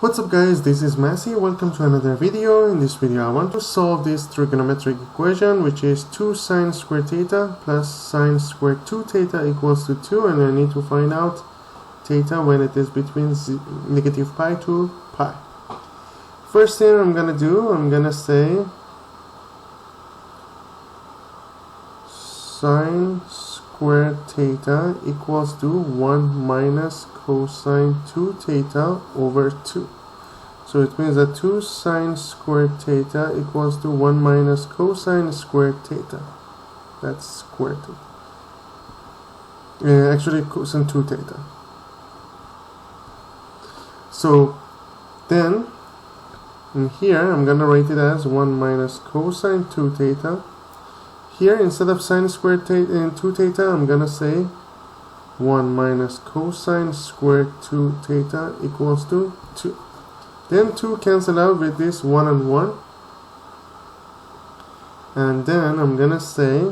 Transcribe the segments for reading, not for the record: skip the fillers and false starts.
What's up guys, this is Messi. Welcome to another video. In this video I want to solve this trigonometric equation, which is 2 sine squared theta plus sine squared 2 theta equals to 2, and I need to find out theta when it is between negative pi to pi. First thing I'm gonna do, I'm gonna say sine squared theta equals to 1 minus cosine 2 theta over 2. So it means that 2 sine squared theta equals to 1 minus cosine squared theta. That's squared theta. Actually cosine 2 theta. So then in here I'm gonna write it as 1 minus cosine 2 theta. Here instead of sine squared theta and 2 theta, I'm gonna say 1 minus cosine squared 2 theta equals to 2. Then 2 cancel out with this 1 and 1. And then I'm gonna say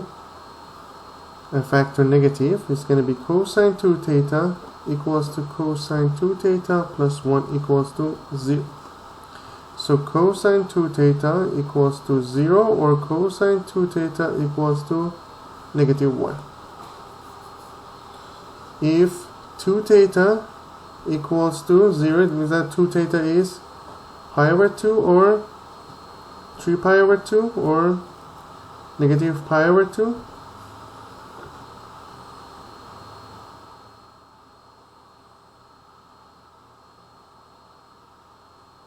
a factor negative is gonna be cosine 2 theta equals to cosine 2 theta plus 1 equals to 0. So cosine 2 theta equals to 0, or cosine 2 theta equals to negative 1. If 2 theta equals to 0, it means that 2 theta is pi over 2 or 3 pi over 2 or negative pi over 2.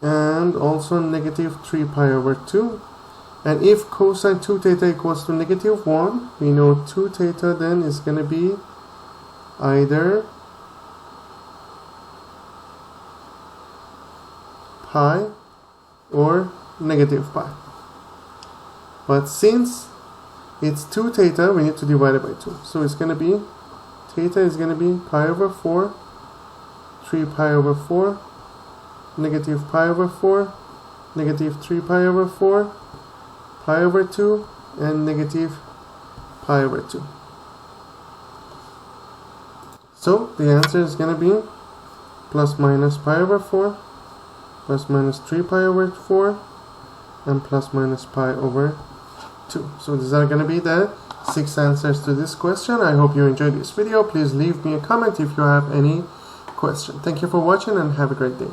And also negative 3 pi over 2. And if cosine 2 theta equals to negative 1, we know 2 theta then is going to be either pi or negative pi. But since it's 2 theta, we need to divide it by 2. So it's going to be, theta is going to be pi over 4, 3 pi over 4, negative pi over 4, negative 3 pi over 4, pi over 2, and negative pi over 2. So the answer is going to be plus minus pi over 4, plus minus 3 pi over 4, and plus minus pi over 2. So these are going to be the 6 answers to this question. I hope you enjoyed this video. Please leave me a comment if you have any question. Thank you for watching and have a great day.